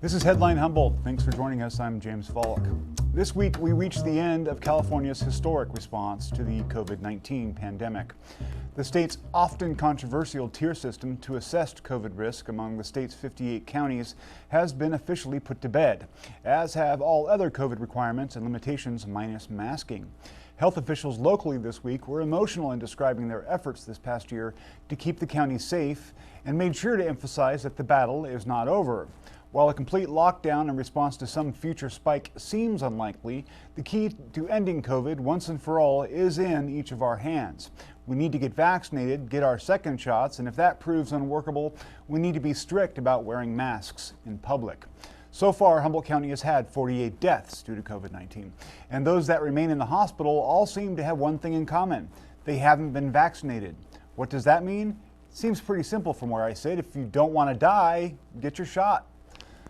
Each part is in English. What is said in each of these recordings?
This is Headline Humboldt. Thanks for joining us. I'm James Faulk. This week, we reached the end of California's historic response to the COVID-19 pandemic. The state's often controversial tier system to assess COVID risk among the state's 58 counties has been officially put to bed, as have all other COVID requirements and limitations minus masking. Health officials locally this week were emotional in describing their efforts this past year to keep the county safe and made sure to emphasize that the battle is not over. While a complete lockdown in response to some future spike seems unlikely, the key to ending COVID once and for all is in each of our hands. We need to get vaccinated, get our second shots, and if that proves unworkable, we need to be strict about wearing masks in public. So far, Humboldt County has had 48 deaths due to COVID-19, and those that remain in the hospital all seem to have one thing in common: they haven't been vaccinated. What does that mean? It seems pretty simple from where I sit. If you don't want to die, get your shot.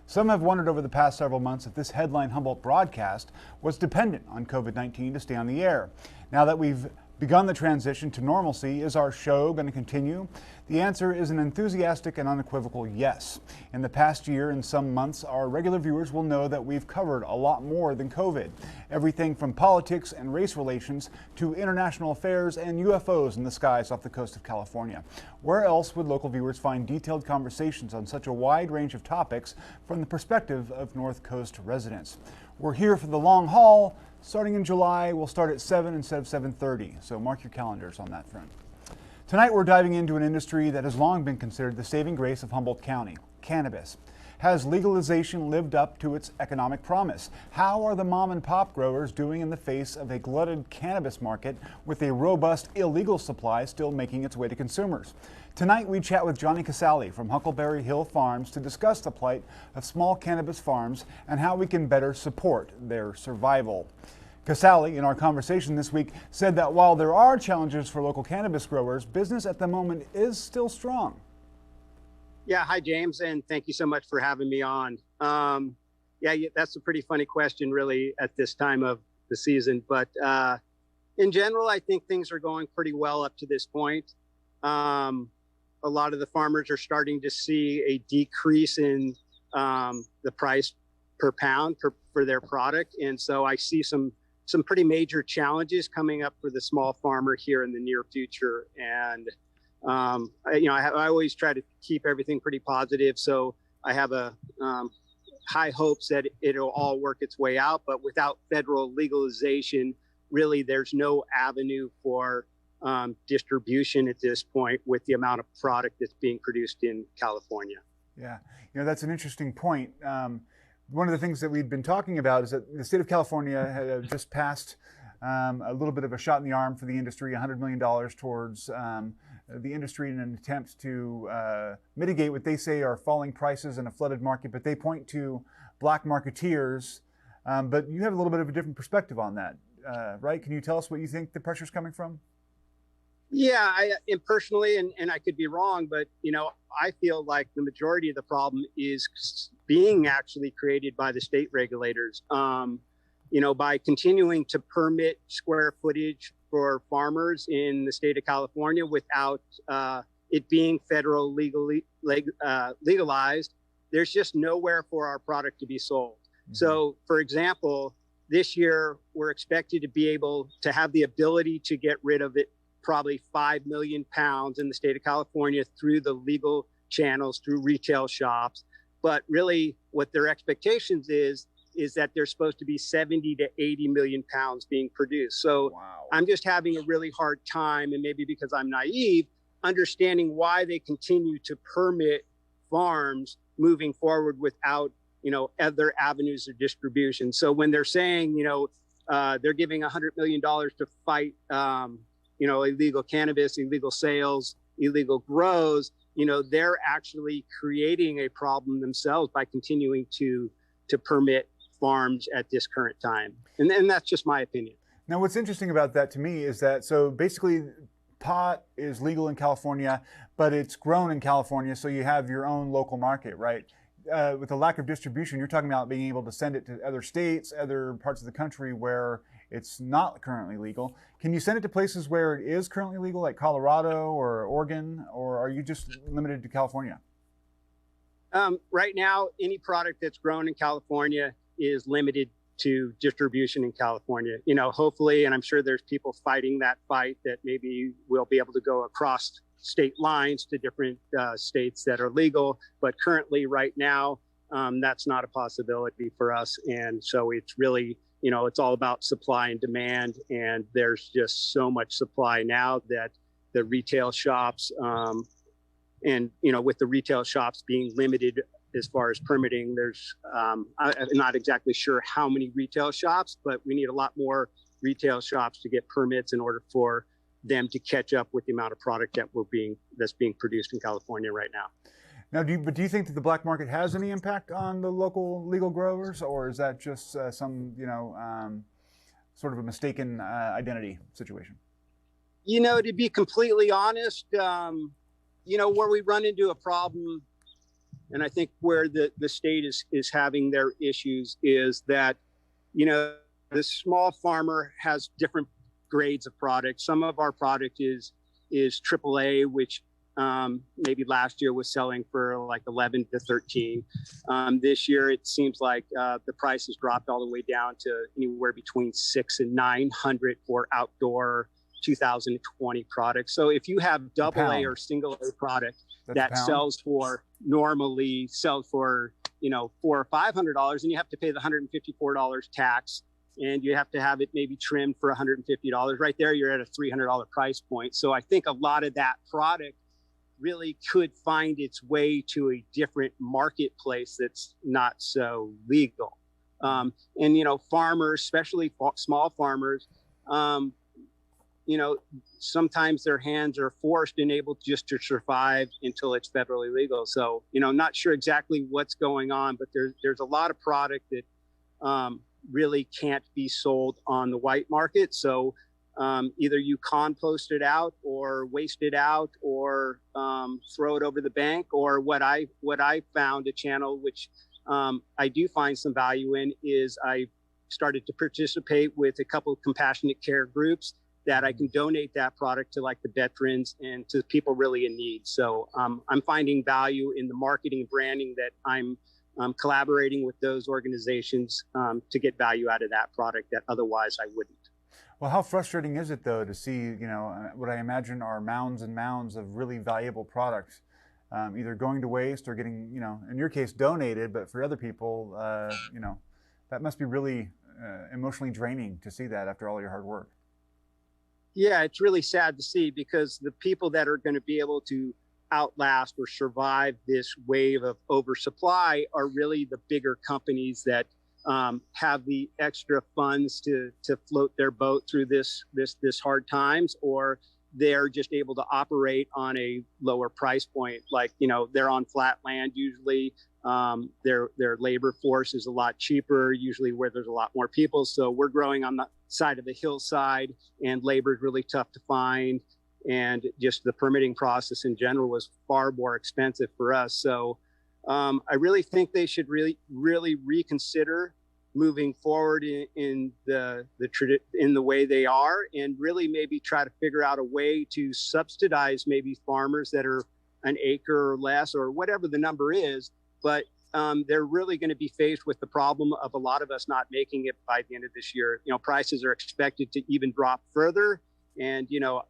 Some have wondered over the past several months if this Headline Humboldt broadcast was dependent on COVID-19 to stay on the air. Now that we've begun the transition to normalcy, is our show going to continue? The answer is an enthusiastic and unequivocal yes. In the past year and some months, our regular viewers will know that we've covered a lot more than COVID. Everything from politics and race relations to international affairs and UFOs in the skies off the coast of California. Where else would local viewers find detailed conversations on such a wide range of topics from the perspective of North Coast residents? We're here for the long haul. Starting in July, we'll start at 7 instead of 7:30, so mark your calendars on that front. Tonight, we're diving into an industry that has long been considered the saving grace of Humboldt County: cannabis. Has legalization lived up to its economic promise? How are the mom and pop growers doing in the face of a glutted cannabis market with a robust illegal supply still making its way to consumers? Tonight, we chat with Johnny Casali from Huckleberry Hill Farms to discuss the plight of small cannabis farms and how we can better support their survival. Casali, in our conversation this week, said that while there are challenges for local cannabis growers, business at the moment is still strong. Yeah, hi, James, and thank you so much for having me on. Yeah, that's a pretty funny question, really, at this time of the season. But in general, I think things are going pretty well up to this point. A lot of the farmers are starting to see a decrease in the price per pound for their product. And so I see some pretty major challenges coming up for the small farmer here in the near future. And I always try to keep everything pretty positive. So I have a high hopes that it'll all work its way out. But without federal legalization, really, there's no avenue for distribution at this point with the amount of product that's being produced in California. Yeah, that's an interesting point. One of the things that we've been talking about is that the state of California had just passed a little bit of a shot in the arm for the industry, $100 million towards the industry in an attempt to mitigate what they say are falling prices in a flooded market, but they point to black marketeers. But you have a little bit of a different perspective on that, right? Can you tell us what you think the pressure's coming from? Yeah, and personally, and I could be wrong, but I feel like the majority of the problem is being actually created by the state regulators. By continuing to permit square footage for farmers in the state of California without it being federal legalized, there's just nowhere for our product to be sold. Mm-hmm. So, for example, this year we're expected to be able to have the ability to get rid of it. Probably 5 million pounds in the state of California through the legal channels, through retail shops. But really what their expectations is that there's supposed to be 70 to 80 million pounds being produced. So wow. I'm just having a really hard time, and maybe because I'm naive, understanding why they continue to permit farms moving forward without, other avenues of distribution. So when they're saying, they're giving $100 million to fight, illegal cannabis, illegal sales, illegal grows, they're actually creating a problem themselves by continuing to permit farms at this current time. And that's just my opinion. Now, what's interesting about that to me is that, so basically pot is legal in California, but it's grown in California, so you have your own local market, right? With the lack of distribution, you're talking about being able to send it to other states, other parts of the country where it's not currently legal. Can you send it to places where it is currently legal, like Colorado or Oregon, or are you just limited to California? Right now, any product that's grown in California is limited to distribution in California. You know, hopefully, and I'm sure there's people fighting that fight, that maybe we'll be able to go across state lines to different states that are legal. But currently, right now, that's not a possibility for us. And so it's really, you know, it's all about supply and demand. And there's just so much supply now that the retail shops, and, you know, with the retail shops being limited as far as permitting, there's, I'm not exactly sure how many retail shops, but we need a lot more retail shops to get permits in order for them to catch up with the amount of product that's being produced in California right now. Now, do you think that the black market has any impact on the local legal growers, or is that just some, you know, sort of a mistaken identity situation? You know, to be completely honest, you know, where we run into a problem, and I think where the state is having their issues, is that, you know, the small farmer has different grades of product. Some of our product is AAA, which maybe last year was selling for like 11 to 13. This year, it seems like the price has dropped all the way down to anywhere between $600 and $900 for outdoor 2020 products. So if you have AA or single A product that normally sells for, you know, $400 or $500, and you have to pay the $154 tax, and you have to have it maybe trimmed for $150. Right there, you're at a $300 price point. So I think a lot of that product really could find its way to a different marketplace that's not so legal. And, you know, farmers, especially small farmers, you know, sometimes their hands are forced and able just to survive until it's federally legal. So, you know, not sure exactly what's going on, but there's a lot of product that really can't be sold on the white market. So either you compost it out or waste it out or throw it over the bank, or what I found a channel which I do find some value in is I started to participate with a couple of compassionate care groups that I can donate that product to, like the veterans and to people really in need. So I'm finding value in the marketing and branding that I'm collaborating with those organizations to get value out of that product that otherwise I wouldn't. Well, how frustrating is it, though, to see, you know, what I imagine are mounds and mounds of really valuable products either going to waste or getting, you know, in your case, donated, but for other people, you know, that must be really emotionally draining to see that after all your hard work. Yeah, it's really sad to see, because the people that are going to be able to outlast or survive this wave of oversupply are really the bigger companies that have the extra funds to float their boat through this hard times, or they're just able to operate on a lower price point. Like, you know, they're on flat land usually. Their labor force is a lot cheaper, usually where there's a lot more people. So we're growing on the side of the hillside, and labor is really tough to find. And just the permitting process in general was far more expensive for us. So I really think they should really reconsider moving forward in the way they are, and really maybe try to figure out a way to subsidize maybe farmers that are an acre or less, or whatever the number is. But they're really going to be faced with the problem of a lot of us not making it by the end of this year. You know, prices are expected to even drop further, and, you know,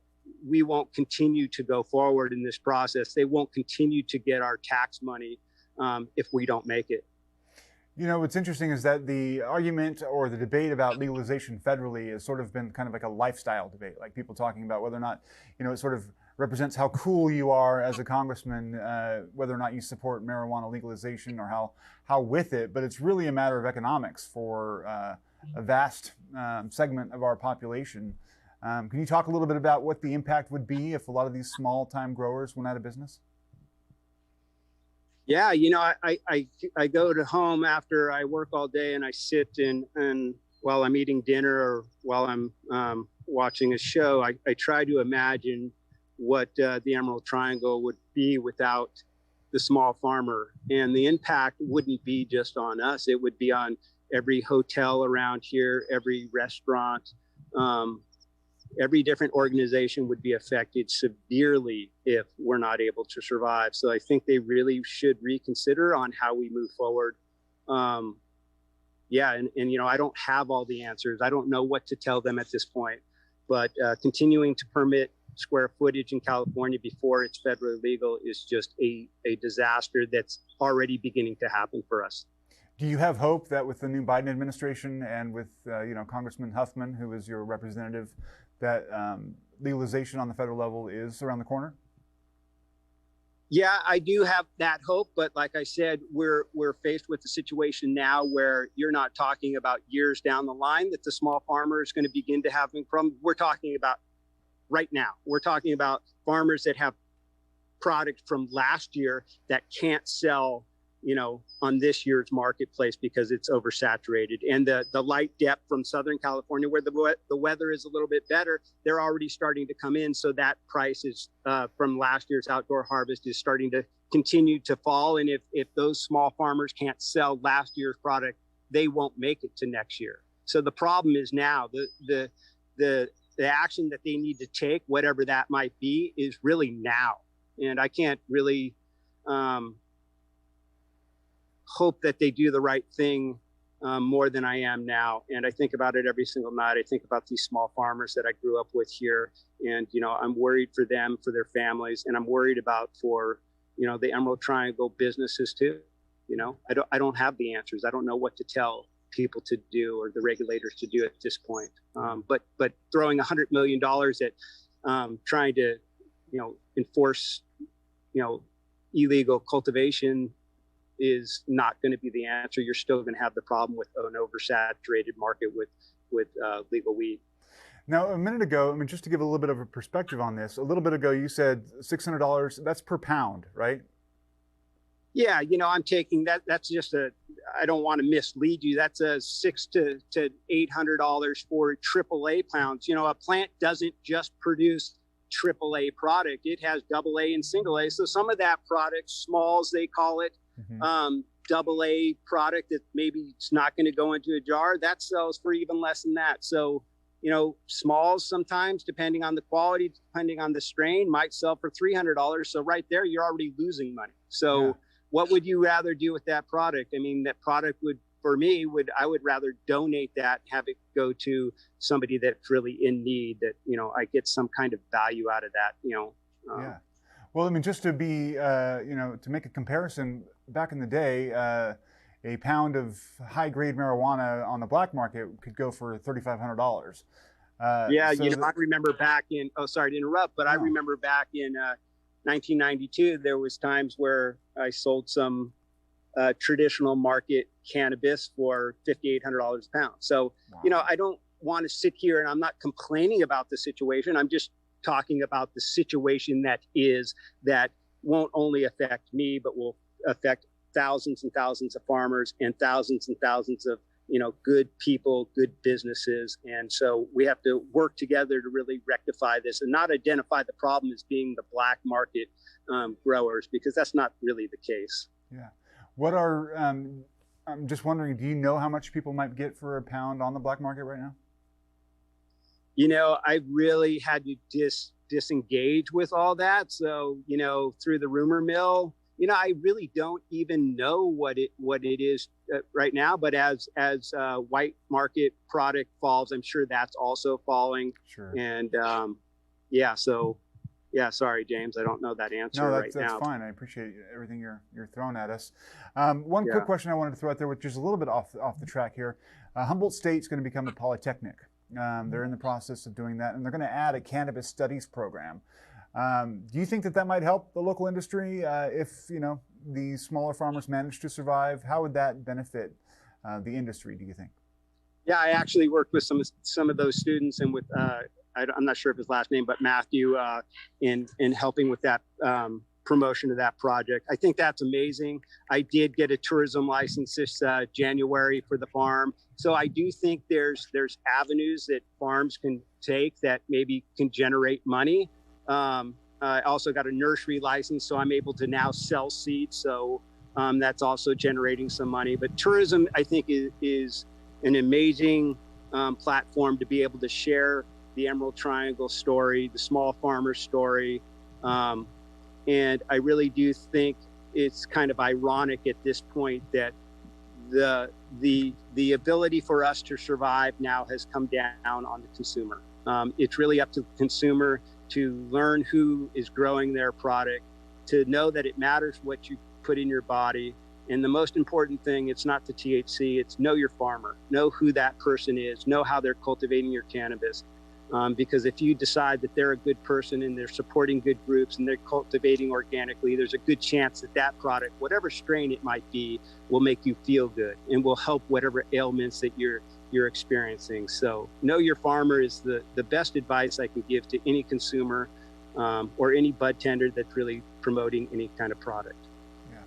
we won't continue to go forward in this process. They won't continue to get our tax money if we don't make it. You know, what's interesting is that the argument or the debate about legalization federally has sort of been kind of like a lifestyle debate, like people talking about whether or not, you know, it sort of represents how cool you are as a congressman, whether or not you support marijuana legalization or how with it. But it's really a matter of economics for a vast segment of our population. Can you talk a little bit about what the impact would be if a lot of these small-time growers went out of business? Yeah, you know, I go to home after I work all day, and I sit and while I'm eating dinner or while I'm watching a show, I try to imagine what the Emerald Triangle would be without the small farmer. And the impact wouldn't be just on us. It would be on every hotel around here, every restaurant, every different organization would be affected severely if we're not able to survive. So I think they really should reconsider on how we move forward. Yeah, and you know, I don't have all the answers. I don't know what to tell them at this point, but continuing to permit square footage in California before it's federally legal is just a disaster that's already beginning to happen for us. Do you have hope that with the new Biden administration and with you know, Congressman Huffman, who is your representative, that legalization on the federal level is around the corner? Yeah, I do have that hope, but like I said, we're faced with a situation now where you're not talking about years down the line that the small farmer is going to begin to have problems. We're talking about right now. We're talking about farmers that have product from last year that can't sell, you know, on this year's marketplace because it's oversaturated. And the light depth from Southern California, where the weather is a little bit better, they're already starting to come in. So that price is from last year's outdoor harvest is starting to continue to fall. And if those small farmers can't sell last year's product, they won't make it to next year. So the problem is now the action that they need to take, whatever that might be, is really now. And I can't really hope that they do the right thing more than I am now. And I think about it every single night. I think about these small farmers that I grew up with here. And, you know, I'm worried for them, for their families, and I'm worried about for, you know, the Emerald Triangle businesses too. You know, I don't have the answers. I don't know what to tell people to do or the regulators to do at this point. But throwing $100 million at trying to, you know, enforce, you know, illegal cultivation is not going to be the answer. You're still going to have the problem with an oversaturated market with legal weed. Now, a minute ago, I mean, just to give a little bit of a perspective on this, a little bit ago you said $600, that's per pound, right? Yeah, you know, I'm taking that. That's just I don't want to mislead you. That's a $600 to $800 for AAA pounds. You know, a plant doesn't just produce AAA product. It has AA and single A. So some of that product, smalls they call it, AA product that maybe it's not going to go into a jar, that sells for even less than that. So, you know, smalls sometimes, depending on the quality, depending on the strain, might sell for $300. So right there, you're already losing money. So what would you rather do with that product? I mean, that product would, for me, I would rather donate that, have it go to somebody that's really in need, that, you know, I get some kind of value out of that, you know. Yeah. Well, I mean, just to be, you know, to make a comparison, back in the day, a pound of high-grade marijuana on the black market could go for $3,500. Yeah, so you know, I remember back in, oh, sorry to interrupt, but I remember back in 1992, there was times where I sold some traditional market cannabis for $5,800 a pound. So, you know, I don't want to sit here, and I'm not complaining about the situation. I'm just talking about the situation that won't only affect me, but will affect thousands and thousands of farmers and thousands of, you know, good people, good businesses. And so we have to work together to really rectify this and not identify the problem as being the black market growers, because that's not really the case. Yeah. What are, I'm just wondering, do you know how much people might get for a pound on the black market right now? You know, I really had to disengage with all that. So, you know, through the rumor mill, you know, I really don't even know what it is right now. But as white market product falls, I'm sure that's also falling. Sure. And yeah, so yeah, sorry, James, I don't know that answer right now. No, that's fine. I appreciate everything you're throwing at us. One quick question I wanted to throw out there, which is a little bit off the track here. Humboldt State's going to become a polytechnic. They're in the process of doing that, and they're going to add a cannabis studies program. Do you think that might help the local industry if, you know, the smaller farmers manage to survive? How would that benefit the industry, do you think? Yeah, I actually worked with some of those students, and with I'm not sure of his last name, but Matthew, in helping with that promotion of that project. I think that's amazing. I did get a tourism license this January for the farm. So I do think there's avenues that farms can take that maybe can generate money. I also got a nursery license, so I'm able to now sell seeds. So that's also generating some money. But tourism, I think, is an amazing platform to be able to share the Emerald Triangle story, the small farmer story. And I really do think it's kind of ironic at this point that the ability for us to survive now has come down on the consumer. It's really up to the consumer to learn who is growing their product, to know that it matters what you put in your body. And the most important thing, it's not the THC, it's know your farmer, know who that person is, know how they're cultivating your cannabis. Because if you decide that they're a good person and they're supporting good groups and they're cultivating organically, there's a good chance that that product, whatever strain it might be, will make you feel good and will help whatever ailments that you're experiencing. So know your farmer is the best advice I can give to any consumer or any bud tender that's really promoting any kind of product. Yeah.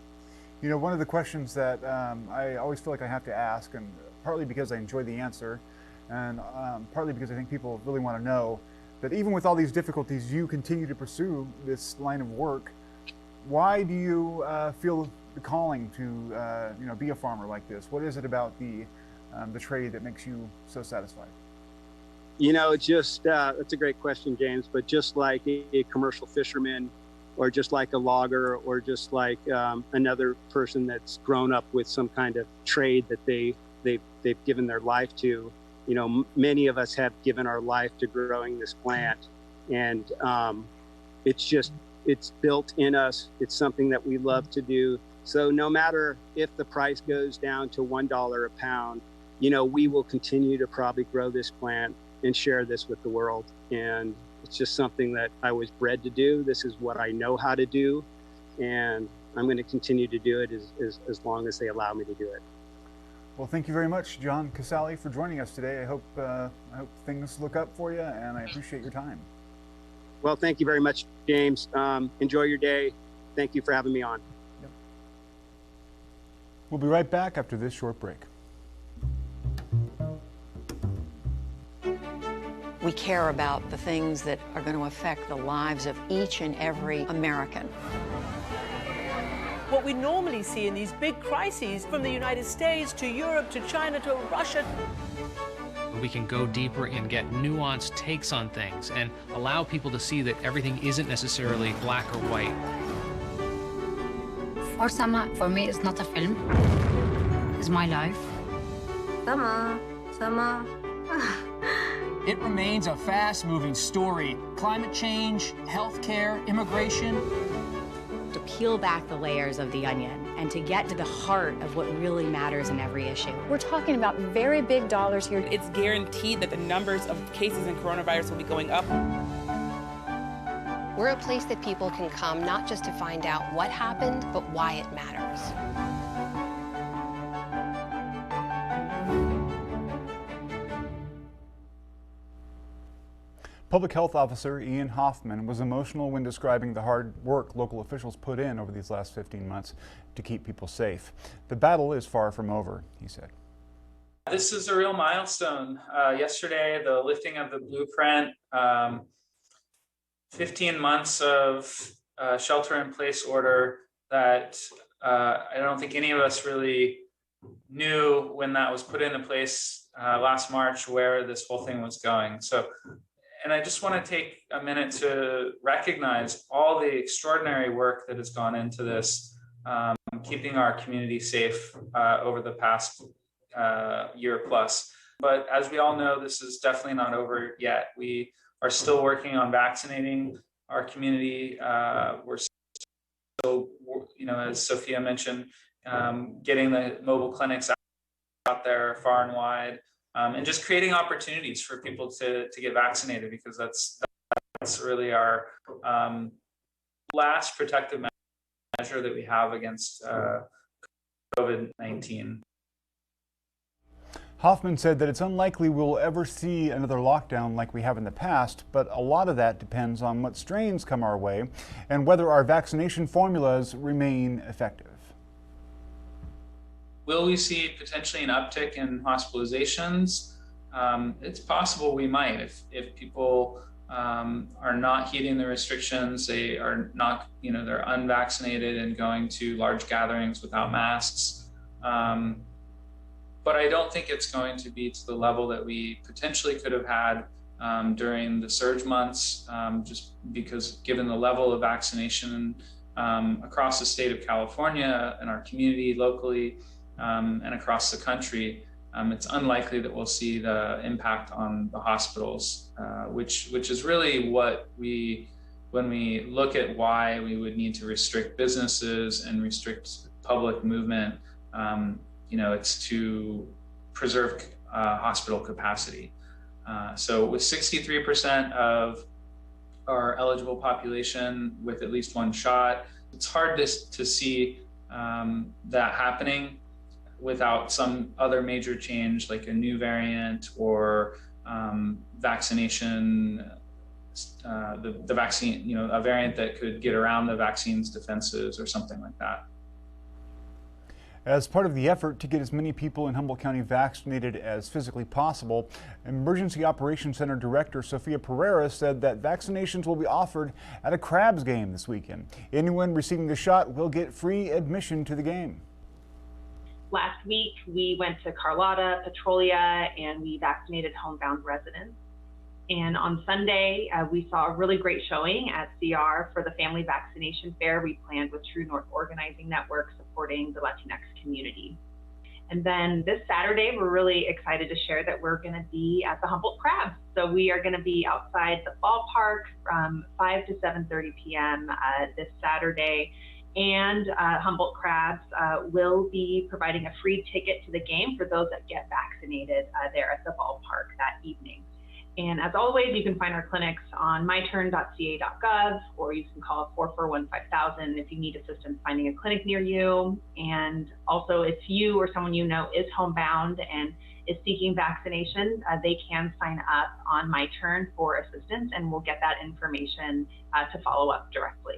You know, one of the questions that I always feel like I have to ask, and partly because I enjoy the answer, and partly because I think people really want to know that even with all these difficulties, you continue to pursue this line of work. Why do you feel the calling to be a farmer like this? What is it about the trade that makes you so satisfied? You know, just that's a great question, James. But just like a commercial fisherman, or just like a logger, or just like another person that's grown up with some kind of trade that they've given their life to. You know, many of us have given our life to growing this plant, and it's built in us. It's something that we love to do. So no matter if the price goes down to $1 a pound, you know, we will continue to probably grow this plant and share this with the world. And it's just something that I was bred to do. This is what I know how to do, and I'm going to continue to do it as long as they allow me to do it. Well, thank you very much, John Casali, for joining us today. I hope things look up for you, and I appreciate your time. Well, thank you very much, James. Enjoy your day. Thank you for having me on. Yep. We'll be right back after this short break. We care about the things that are going to affect the lives of each and every American. What we normally see in these big crises, from the United States to Europe to China to Russia. We can go deeper and get nuanced takes on things and allow people to see that everything isn't necessarily black or white. For Sama, for me, it's not a film. It's my life. Sama. It remains a fast-moving story. Climate change, healthcare, immigration. To peel back the layers of the onion and to get to the heart of what really matters in every issue. We're talking about very big dollars here. It's guaranteed that the numbers of cases in coronavirus will be going up. We're a place that people can come not just to find out what happened, but why it matters. Public Health Officer Ian Hoffman was emotional when describing the hard work local officials put in over these last 15 months to keep people safe. The battle is far from over, he said. This is a real milestone. Yesterday, the lifting of the blueprint, 15 months of shelter-in-place order that I don't think any of us really knew when that was put into place last March where this whole thing was going. And I just want to take a minute to recognize all the extraordinary work that has gone into this, keeping our community safe over the past year plus. But as we all know, this is definitely not over yet. We are still working on vaccinating our community. We're still, as Sophia mentioned, getting the mobile clinics out there far and wide. And just creating opportunities for people to get vaccinated, because that's really our last protective measure that we have against COVID-19. Hoffman said that it's unlikely we'll ever see another lockdown like we have in the past, but a lot of that depends on what strains come our way and whether our vaccination formulas remain effective. Will we see potentially an uptick in hospitalizations? It's possible we might if people are not heeding the restrictions. They are not, they're unvaccinated and going to large gatherings without masks. But I don't think it's going to be to the level that we potentially could have had during the surge months, just because given the level of vaccination across the state of California and our community locally and across the country, it's unlikely that we'll see the impact on the hospitals, which is really what when we look at why we would need to restrict businesses and restrict public movement, it's to preserve hospital capacity. So with 63% of our eligible population with at least one shot, it's hard to see that happening without some other major change, like a new variant or vaccination, the vaccine, a variant that could get around the vaccine's defenses or something like that. As part of the effort to get as many people in Humboldt County vaccinated as physically possible, Emergency Operations Center Director Sofia Pereira said that vaccinations will be offered at a Crabs game this weekend. Anyone receiving the shot will get free admission to the game. Last week, we went to Carlotta, Petrolia, and we vaccinated homebound residents. And on Sunday, we saw a really great showing at CR for the family vaccination fair we planned with True North Organizing Network supporting the Latinx community. And then this Saturday, we're really excited to share that we're going to be at the Humboldt Crabs. So we are going to be outside the ballpark from 5 to 7:30 p.m. This Saturday. And Humboldt Crabs will be providing a free ticket to the game for those that get vaccinated there at the ballpark that evening. And as always, you can find our clinics on myturn.ca.gov, or you can call 441-5000 if you need assistance finding a clinic near you. And also, if you or someone you know is homebound and is seeking vaccination, they can sign up on MyTurn for assistance, and we'll get that information to follow up directly.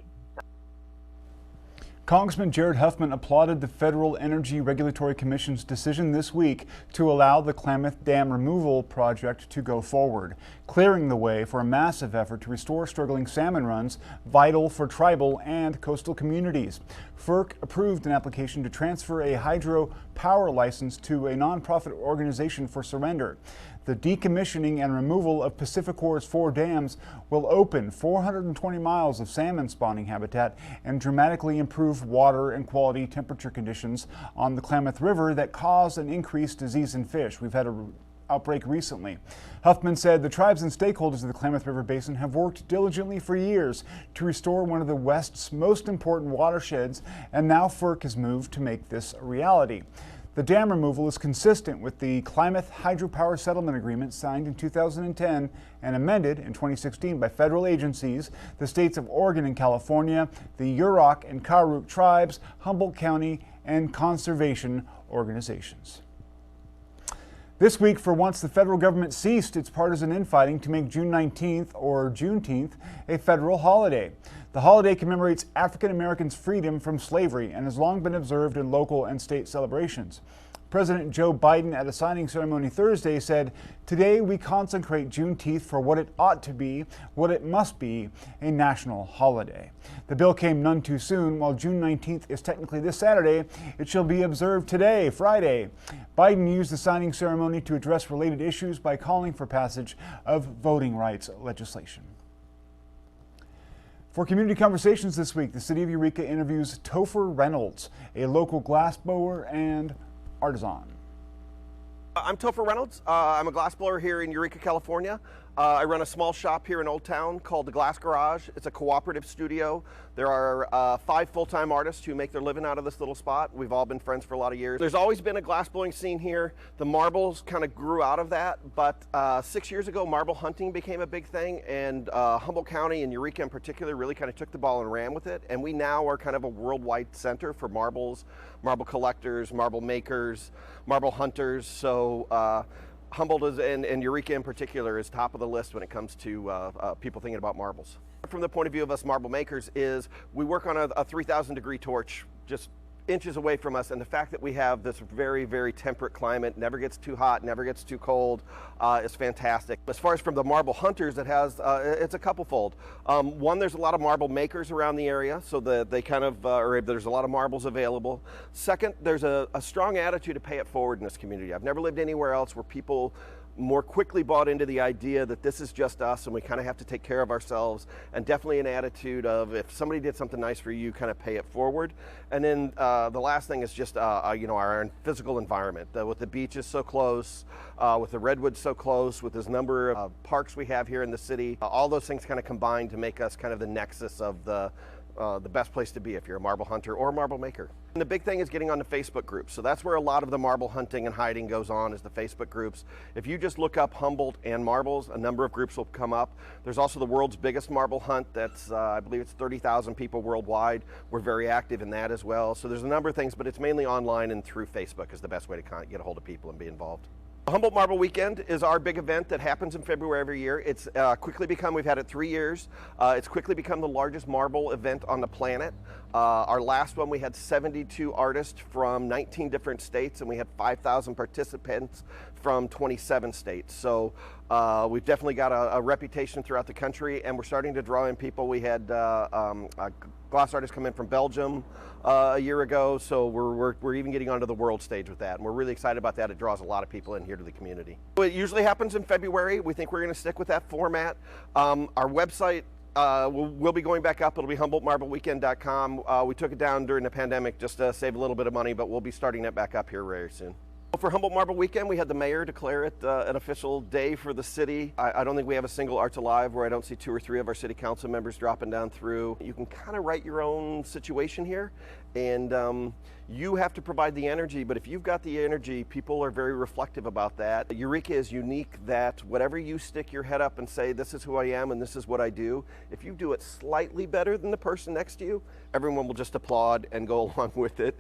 Congressman Jared Huffman applauded the Federal Energy Regulatory Commission's decision this week to allow the Klamath Dam removal project to go forward, clearing the way for a massive effort to restore struggling salmon runs vital for tribal and coastal communities. FERC approved an application to transfer a hydropower license to a nonprofit organization for surrender. The decommissioning and removal of Pacificor's 4 dams will open 420 miles of salmon spawning habitat and dramatically improve water and quality temperature conditions on the Klamath River that cause an increased disease in fish. We've had an outbreak recently. Huffman said the tribes and stakeholders of the Klamath River Basin have worked diligently for years to restore one of the West's most important watersheds, and now FERC has moved to make this a reality. The dam removal is consistent with the Klamath Hydropower Settlement Agreement signed in 2010 and amended in 2016 by federal agencies, the states of Oregon and California, the Yurok and Karuk tribes, Humboldt County, and conservation organizations. This week, for once, the federal government ceased its partisan infighting to make June 19th, or Juneteenth, a federal holiday. The holiday commemorates African Americans' freedom from slavery and has long been observed in local and state celebrations. President Joe Biden, at a signing ceremony Thursday, said, "Today we consecrate Juneteenth for what it ought to be, what it must be, a national holiday." The bill came none too soon. While June 19th is technically this Saturday, it shall be observed today, Friday. Biden used the signing ceremony to address related issues by calling for passage of voting rights legislation. For Community Conversations this week, the City of Eureka interviews Topher Reynolds, a local glassblower and artisan. I'm Topher Reynolds. I'm a glassblower here in Eureka, California. I run a small shop here in Old Town called the Glass Garage. It's a cooperative studio. There are 5 full-time artists who make their living out of this little spot. We've all been friends for a lot of years. There's always been a glassblowing scene here. The marbles kind of grew out of that, but 6 years ago, marble hunting became a big thing, and Humboldt County and Eureka in particular really kind of took the ball and ran with it, and we now are kind of a worldwide center for marbles, marble collectors, marble makers, marble hunters. So Humboldt is, and Eureka in particular, is top of the list when it comes to people thinking about marbles. From the point of view of us marble makers is we work on a 3,000 degree torch just inches away from us, and the fact that we have this very, very temperate climate, never gets too hot, never gets too cold, is fantastic. As far as from the marble hunters, it has, it's a couple-fold. One, there's a lot of marble makers around the area, so they kind of, there's a lot of marbles available. Second, there's a strong attitude to pay it forward in this community. I've never lived anywhere else where people more quickly bought into the idea that this is just us and we kind of have to take care of ourselves, and definitely an attitude of if somebody did something nice for you, kind of pay it forward. And then the last thing is just our physical environment. With the beaches so close, with the redwoods so close, with this number of parks we have here in the city, all those things kind of combine to make us kind of the nexus of the best place to be if you're a marble hunter or a marble maker. And the big thing is getting on the Facebook groups. So that's where a lot of the marble hunting and hiding goes on, is the Facebook groups. If you just look up Humboldt and marbles, a number of groups will come up. There's also the world's biggest marble hunt. That's, I believe it's 30,000 people worldwide. We're very active in that as well. So there's a number of things, but it's mainly online and through Facebook is the best way to kind of get a hold of people and be involved. Humboldt Marble Weekend is our big event that happens in February every year. It's quickly become, we've had it 3 years, it's quickly become the largest marble event on the planet. Our last one, we had 72 artists from 19 different states, and we had 5,000 participants from 27 states. So we've definitely got a reputation throughout the country, and we're starting to draw in people. We had glass artists come in from Belgium a year ago, so we're even getting onto the world stage with that, and we're really excited about that. It draws a lot of people in here to the community. It usually happens in February. We think we're going to stick with that format. Our website we'll be going back up. It'll be HumboldtMarbleWeekend.com. We took it down during the pandemic just to save a little bit of money, but we'll be starting that back up here very soon. For Humboldt Marble Weekend, we had the mayor declare it an official day for the city. I don't think we have a single Arts Alive where I don't see 2 or 3 of our city council members dropping down through. You can kind of write your own situation here, and you have to provide the energy, but if you've got the energy, people are very reflective about that. Eureka is unique that whatever you stick your head up and say, this is who I am and this is what I do, if you do it slightly better than the person next to you, everyone will just applaud and go along with it.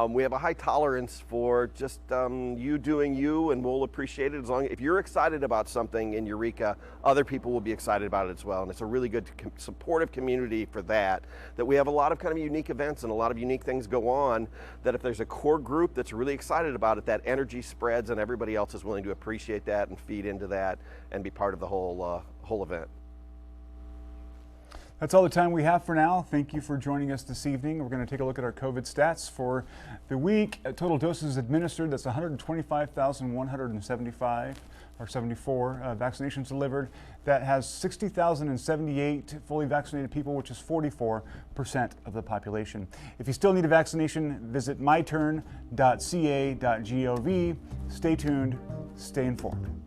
We have a high tolerance for just you doing you, and we'll appreciate it as long as, if you're excited about something in Eureka, other people will be excited about it as well. And it's a really good supportive community for that we have a lot of kind of unique events and a lot of unique things go on, that if there's a core group that's really excited about it, that energy spreads and everybody else is willing to appreciate that and feed into that and be part of the whole event. That's all the time we have for now. Thank you for joining us this evening. We're going to take a look at our COVID stats for the week. Total doses administered, that's 125,175 or 74 vaccinations delivered. That has 60,078 fully vaccinated people, which is 44% of the population. If you still need a vaccination, visit myturn.ca.gov. Stay tuned, stay informed.